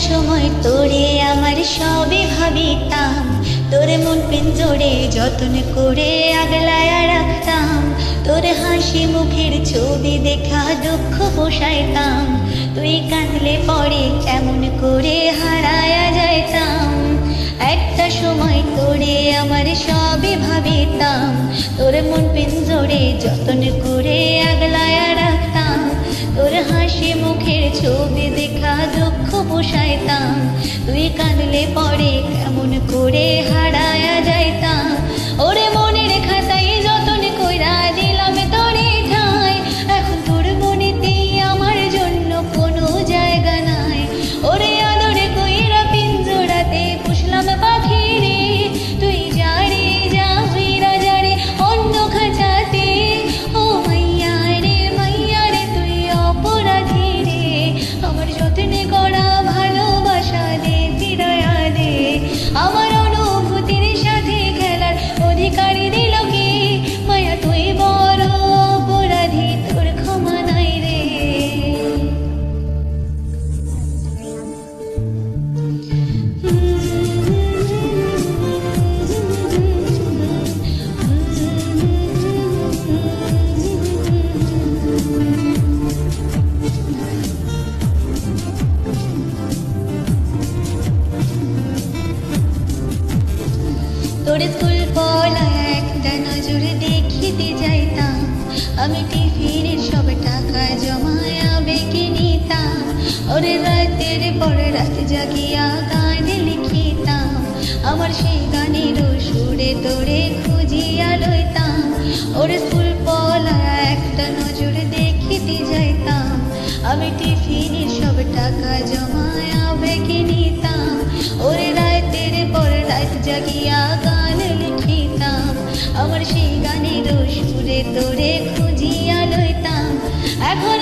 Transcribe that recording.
সময় তোরে আমার সবে ভাবিতাম, তোর মন পিঞ্জরে যত্ন করে আগলায় রাখতাম। তোর হাসি মুখের ছবি দেখা দুঃখ পোষাইতাম, তুই কাঁদলে পরে কেমন করে হারায়া যাইতাম। একটা সময় তোরে আমার সবে ভাবিতাম, তোর মন পিঞ্জরে যত্ন করে আগলায় রাখতাম। তোর হাসি মুখের ছবি দেখা দুঃখ পোষাইতাম, তুই কাঁদলে পরে কেমন করে হারায়া যাইতাম। ওরে মনের খাতায় যতন কইরা দিলাম তোরে ঠাই, এখন তোর মনেতে আমার জন্য কোনো জায়গা নাই। ওরে আদরে কইরা পিঞ্জরাতে পুষলাম পাখি রে, তুই যা রে যা হইরা যা রে অন্য খাঁচাতে। ও মাইয়া রে তুই অপরাধী রে, আমার যত্নে করা ভালোবাসা দে ফিরায়া দে। আমার অনুভূতির সাথে খেলার অধিকারী দিল কি, মায়া তুই বড় অপরাধী, তোর ক্ষমা নাই রে। তোর স্কুল পলায় একটা নজর দেখিতে যাইতাম, আমি টিফিনের সব টাকা জমায় বেঁকে নিতাম। ওরে রাতের পর রাত জাগিয়া গান লিখিতাম, আমার সেই গানের সুরে তোরে খুঁজিয়া লইতাম। ওর স্কুল পলায় একটা নজর দেখিতে যাইতাম, আমি টিফিনের সব টাকা জমায় বেঁকে নিতাম। ওরে রাতের পর রাত জাগিয়া গান লিখিতাম, আমার সেই গানের সুরে তোরে খুঁজিয়া লইতাম। এখন